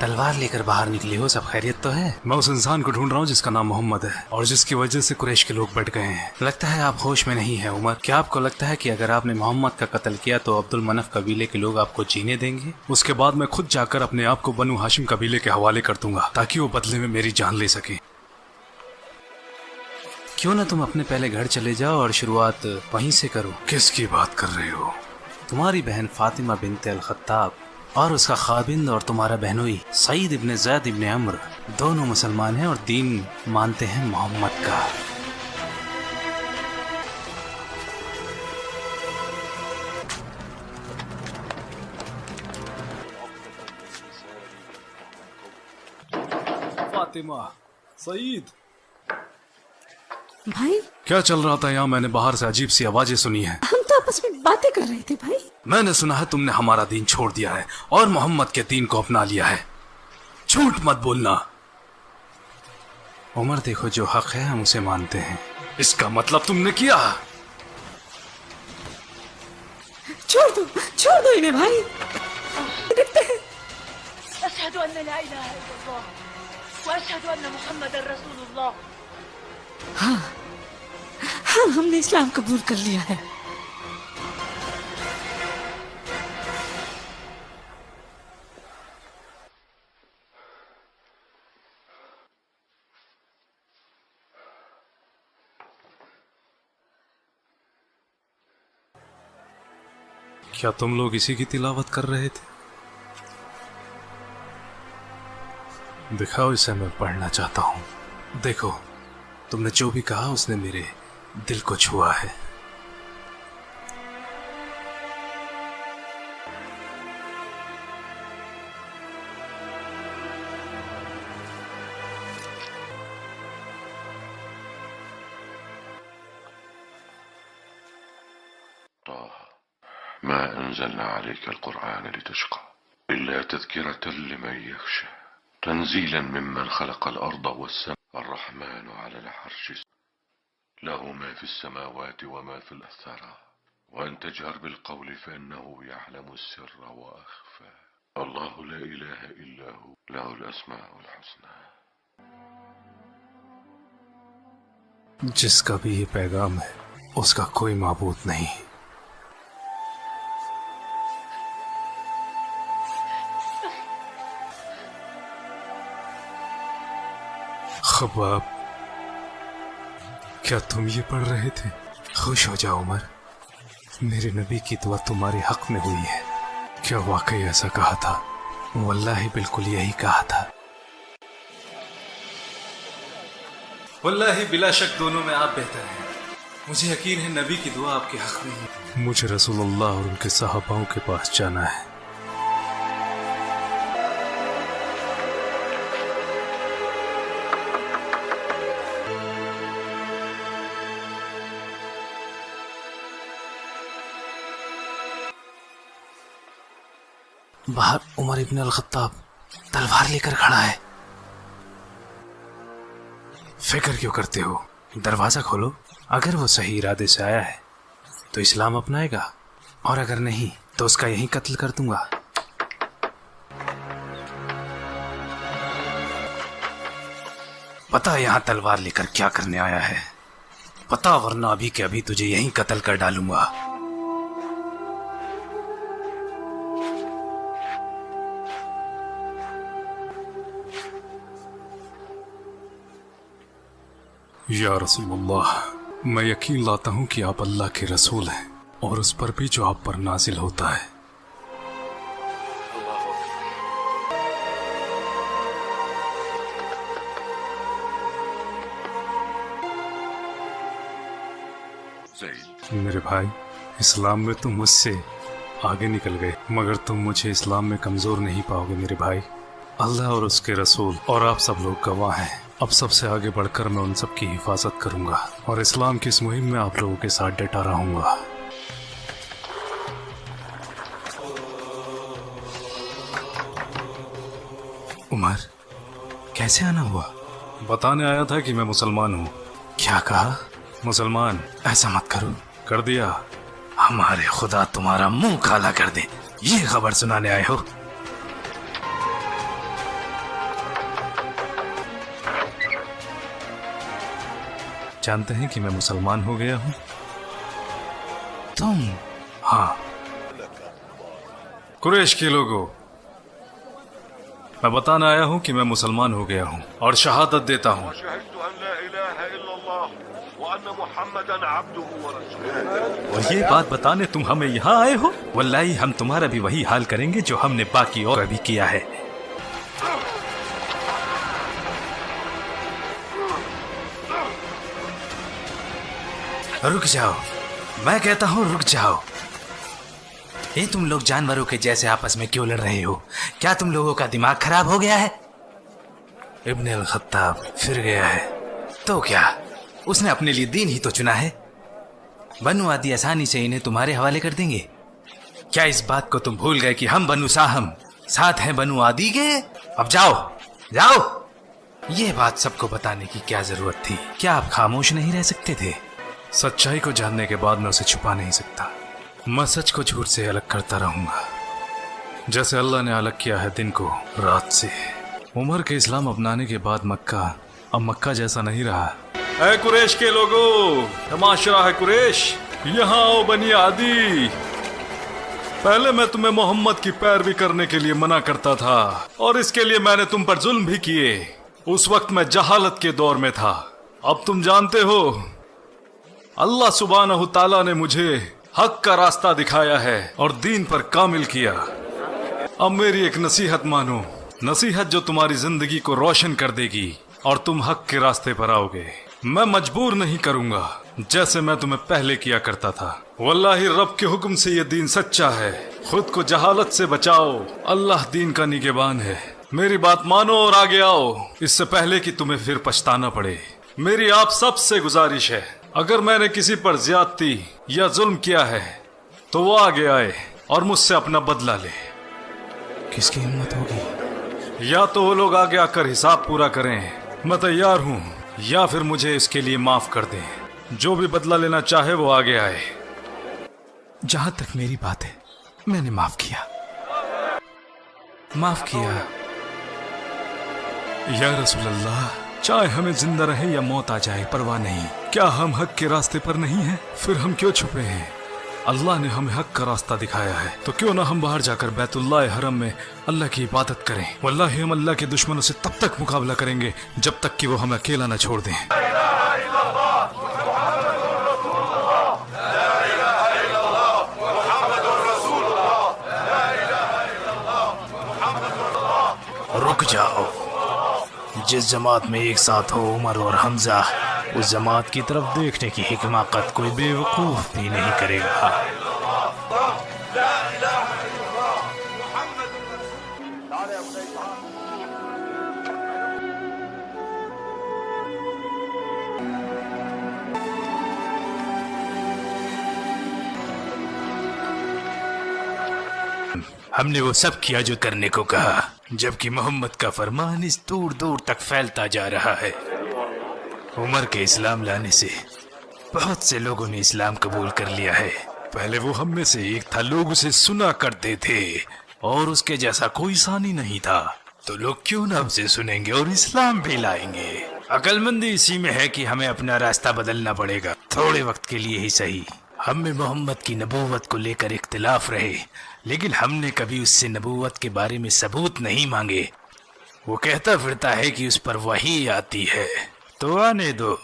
तलवार लेकर बाहर निकले हो, सब खैरियत तो है? मैं उस इंसान को ढूंढ रहा हूँ जिसका नाम मोहम्मद है और जिसकी वजह से कुरैश के लोग बढ़ गए हैं। लगता है आप होश में नहीं है उमर। क्या आपको लगता है कि अगर आपने मोहम्मद का कत्ल किया तो अब्दुल मनफ कबीले के लोग आपको जीने देंगे? उसके बाद मैं खुद जाकर अपने आप को बनु हाशिम कबीले के हवाले कर दूंगा ताकि वो बदले में मेरी जान ले सके। क्यों ना तुम अपने पहले घर चले जाओ और शुरुआत वहीं से करो। किसकी बात कर रहे हो? तुम्हारी बहन फातिमा बिनते अल खत्ताब और उसका खाबिंद और तुम्हारा बहनोई सईद इब्ने ज़ैद इब्ने अम्र दोनों मुसलमान हैं और दीन मानते हैं मोहम्मद का। फातिमा, सईद, भाई क्या चल रहा था यहाँ? मैंने बाहर से अजीब सी आवाजें सुनी है। हम तो आपस में बातें कर रहे थे भाई। मैंने सुना है तुमने हमारा दीन छोड़ दिया है और मोहम्मद के दीन को अपना लिया है। झूठ मत बोलना। उमर, देखो जो हक है हम उसे मानते हैं। इसका मतलब तुमने किया? छोड़ दो इन्हें भाई। देखते हैं। अशहदु अन्ना ला इलाहा इल्लल्लाह व अशहदु अन्ना मुहम्मदर रसूलुल्लाह। हाँ, हमने इस्लाम कबूल कर लिया है। क्या तुम लोग इसी की तिलावत कर रहे थे? दिखाओ इसे, मैं पढ़ना चाहता हूँ। देखो, तुमने जो भी कहा उसने मेरे दिल को छुआ है। ما أنزلنا عليك القرآن لتشقى إلا تذكرة لمن يخشى تنزيلا ممن خلق الأرض والسماء الرحمن على العرش له ما في السماوات وما في الثرى وأن تجهر بالقول فإنه يعلم السر وأخفى الله لا إله إلا هو له الأسماء الحسنى। जिसका भी ये पैगाम है उसका कोई माबूद नहीं। खबाब, क्या तुम ये पढ़ रहे थे? खुश हो जाओ उमर, मेरे नबी की दुआ तुम्हारे हक में हुई है। क्या वाकई ऐसा कहा था? वल्लाही बिल्कुल यही कहा था। वल्लाही बिला शक दोनों में आप बेहतर हैं। मुझे यकीन है नबी की दुआ आपके हक में है। मुझे रसूलुल्लाह और उनके सहाबाओं के पास जाना है। बाहर उमर इब्न अल खत्ताब तलवार लेकर खड़ा है। फिक्र क्यों करते हो? दरवाजा खोलो। अगर वो सही इरादे से आया है तो इस्लाम अपनाएगा और अगर नहीं तो उसका यहीं कत्ल कर दूंगा। पता यहाँ तलवार लेकर क्या करने आया है? पता, वरना अभी के अभी तुझे यहीं कत्ल कर डालूंगा। या रसूलुल्लाह, मैं यकीन लाता हूँ कि आप अल्लाह के रसूल हैं और उस पर भी जो आप पर नाजिल होता है। मेरे भाई, इस्लाम में तुम मुझसे आगे निकल गए, मगर तुम मुझे इस्लाम में कमजोर नहीं पाओगे मेरे भाई। अल्लाह और उसके रसूल और आप सब लोग गवाह हैं। अब सबसे आगे बढ़कर मैं उन सब की हिफाजत करूंगा और इस्लाम की इस मुहिम में आप लोगों के साथ डटा रहूंगा। उमर, कैसे आना हुआ? बताने आया था कि मैं मुसलमान हूँ। क्या कहा? मुसलमान। ऐसा मत करो। कर दिया। हमारे खुदा तुम्हारा मुंह काला कर दे, ये खबर सुनाने आए हो? जानते हैं कि मैं मुसलमान हो गया हूँ? तुम? हाँ। कुरैश के लोगों, मैं बताना आया हूँ कि मैं मुसलमान हो गया हूँ और शहादत देता हूँ और ये बात बताने तुम हमें यहाँ आए हो? वल्लाही हम तुम्हारा भी वही हाल करेंगे जो हमने बाकी और भी किया है। रुक जाओ, मैं कहता हूँ रुक जाओ। ये तुम लोग जानवरों के जैसे आपस में क्यों लड़ रहे हो? क्या तुम लोगों का दिमाग खराब हो गया है? इब्न अल खत्ताब फिर गया है तो क्या, उसने अपने लिए दीन ही तो चुना है। बनु आदि आसानी से इन्हें तुम्हारे हवाले कर देंगे। क्या इस बात को तुम भूल गए कि हम बनु साहम साथ हैं बनु आदि के? अब जाओ जाओ। ये बात सबको बताने की क्या जरूरत थी? क्या आप खामोश नहीं रह सकते थे? सच्चाई को जानने के बाद मैं उसे छुपा नहीं सकता। मैं सच को झूठ से अलग करता रहूंगा, जैसे अल्लाह ने अलग किया है दिन को रात से। उमर के इस्लाम अपनाने के बाद मक्का अब मक्का जैसा नहीं रहा। ऐ कुरैश के लोगों, तमाशा है कुरैश, यहाँ आओ बनी आदि। पहले मैं तुम्हें मोहम्मद की पैरवी करने के लिए मना करता था और इसके लिए मैंने तुम पर जुल्म भी किए। उस वक्त मैं जहालत के दौर में था। अब तुम जानते हो अल्लाह सुब्हानहू ताला ने मुझे हक का रास्ता दिखाया है और दीन पर कामिल किया। अब मेरी एक नसीहत मानो, नसीहत जो तुम्हारी जिंदगी को रोशन कर देगी और तुम हक के रास्ते पर आओगे। मैं मजबूर नहीं करूंगा जैसे मैं तुम्हें पहले किया करता था। वल्लाही रब के हुक्म से ये दीन सच्चा है। खुद को जहालत से बचाओ, अल्लाह दीन का निगहबान है। मेरी बात मानो और आगे आओ, इससे पहले कि तुम्हें फिर पछताना पड़े। मेरी आप सब से गुजारिश है, अगर मैंने किसी पर ज्यादती या जुल्म किया है तो वो आगे आए और मुझसे अपना बदला ले। किसकी हिम्मत होगी? या तो वो लोग आगे आकर हिसाब पूरा करें, मैं तैयार हूँ, या फिर मुझे इसके लिए माफ कर दें। जो भी बदला लेना चाहे वो आगे आए। जहां तक मेरी बात है, मैंने माफ किया। या रसूल अल्लाह, चाहे हमें जिंदा रहे या मौत आ जाए परवाह नहीं। क्या हम हक के रास्ते पर नहीं हैं? फिर हम क्यों छुपे हैं? अल्लाह ने हमें हक का रास्ता दिखाया है, तो क्यों ना हम बाहर जाकर बैतुल्लाह हरम में अल्लाह की इबादत करें। वल्लाही हम अल्लाह के दुश्मनों से तब तक मुकाबला करेंगे जब तक कि वो हमें अकेला न छोड़ दें। रुक जाओ। जिस जमात में एक साथ हो उमर और हमजा, उस जमात की तरफ देखने की हिकमाकत कोई बेवकूफ भी नहीं करेगा। हमने वो सब किया जो करने को कहा, जबकि मोहम्मद का फरमान इस दूर दूर तक फैलता जा रहा है। उमर के इस्लाम लाने से बहुत से लोगों ने इस्लाम कबूल कर लिया है। पहले वो हम में से एक था, लोग उसे सुना करते थे और उसके जैसा कोई सानी नहीं था, तो लोग क्यों ना उसे सुनेंगे और इस्लाम भी लाएंगे। अक्लमंदी इसी में है कि हमें अपना रास्ता बदलना पड़ेगा, थोड़े वक्त के लिए ही सही। हम में मोहम्मद की नबूवत को लेकर इख्तिलाफ रहे, लेकिन हमने कभी उससे नबूवत के बारे में सबूत नहीं मांगे। वो कहता फिरता है कि उस पर वही आती है, तो आने दो।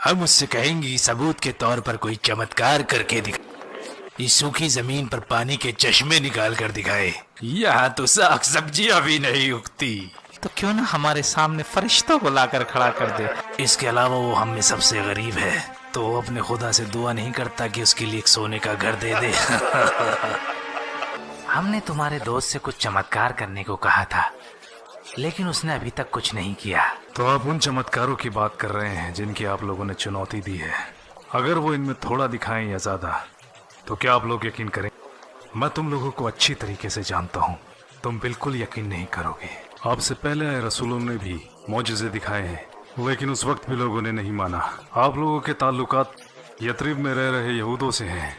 हम उससे कहेंगे सबूत के तौर पर कोई चमत्कार करके दिखा, इस सूखी जमीन पर पानी के चश्मे निकाल कर दिखाए। यहाँ तो साग सब्जियां भी नहीं उगती, तो क्यों ना हमारे सामने फरिश्तों को लाकर खड़ा कर दे। इसके अलावा वो हम में सबसे गरीब है, तो वो अपने खुदा से दुआ नहीं करता कि उसके लिए एक सोने का घर दे दे। हमने तुम्हारे दोस्त से कुछ चमत्कार करने को कहा था, लेकिन उसने अभी तक कुछ नहीं किया। तो आप उन चमत्कारों की बात कर रहे हैं जिनकी आप लोगों ने चुनौती दी है। अगर वो इनमें थोड़ा दिखाएं या ज्यादा, तो क्या आप लोग यकीन करें? मैं तुम लोगों को अच्छी तरीके से जानता हूँ, तुम बिल्कुल यकीन नहीं करोगे। आपसे पहले आए रसूलों ने भी मौजज़े दिखाए हैं, लेकिन उस वक्त भी लोगों ने नहीं माना। आप लोगों के ताल्लुकात यथरिब में रह रहे यहूदों से हैं,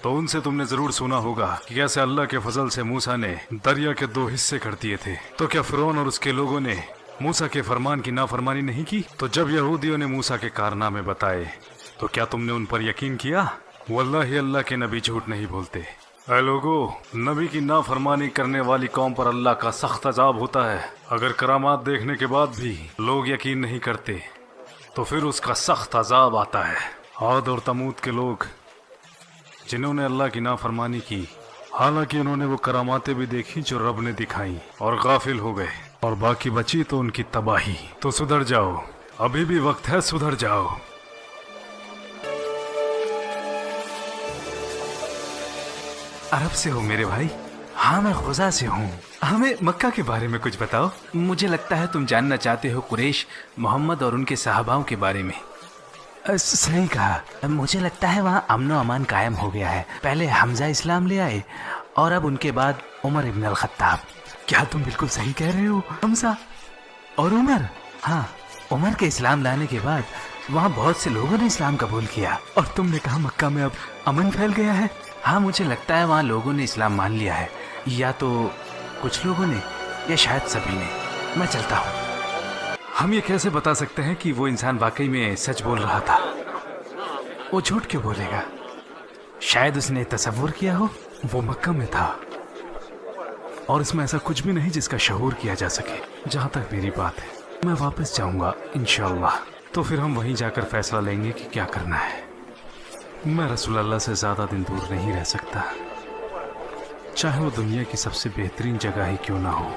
तो उनसे तुमने जरूर सुना होगा कि कैसे अल्लाह के फजल से मूसा ने दरिया के 2 हिस्से कर दिए थे। तो क्या फिरौन और उसके लोगों ने मूसा के फरमान की नाफरमानी नहीं की? तो जब यहूदियों ने मूसा के कारनामे बताए तो क्या तुमने उन पर यकीन किया? वल्लाही अल्लाह के नबी झूठ नहीं बोलते। ऐ लोगो, नबी की नाफरमानी करने वाली कौम पर अल्लाह का सख्त अजाब होता है। अगर करामात देखने के बाद भी लोग यकीन नहीं करते तो फिर उसका सख्त अजाब आता है। आद और तमूद के लोग जिन्होंने अल्लाह की नाफरमानी की, हालांकि उन्होंने वो करामातें भी देखी जो रब ने दिखाई और गाफिल हो गए, और बाकी बची तो उनकी तबाही। तो सुधर जाओ, अभी भी वक्त है, सुधर जाओ। अरब से हो मेरे भाई? हाँ, मैं खुजा से हूँ। हमें मक्का के बारे में कुछ बताओ। मुझे लगता है तुम जानना चाहते हो कुरैश, मोहम्मद और उनके सहाबाओं के बारे में। सही कहा। मुझे लगता है वहाँ अमन व अमान कायम हो गया है। पहले हमजा इस्लाम ले आए और अब उनके बाद उमर इब्न अल खत्ताब। क्या तुम बिल्कुल सही कह रहे हो? हमजा और उमर? हाँ, उमर के इस्लाम लाने के बाद वहाँ बहुत से लोगों ने इस्लाम कबूल किया। और तुमने कहा मक्का में अब अमन फैल गया है? हाँ, मुझे लगता है वहाँ लोगों ने इस्लाम मान लिया है, या तो कुछ लोगों ने या शायद सभी ने। मैं चलता हूँ। हम ये कैसे बता सकते हैं कि वो इंसान वाकई में सच बोल रहा था? वो झूठ क्यों बोलेगा? शायद उसने तसव्वुर किया हो वो मक्का में था और इसमें ऐसा कुछ भी नहीं जिसका शऊर किया जा सके। जहाँ तक मेरी बात है, मैं वापस जाऊंगा इंशाअल्लाह। तो फिर हम वहीं जाकर फैसला लेंगे कि क्या करना है। मैं रसूल अल्लाह से ज़्यादा दिन दूर नहीं रह सकता, चाहे वो दुनिया की सबसे बेहतरीन जगह ही क्यों ना हो।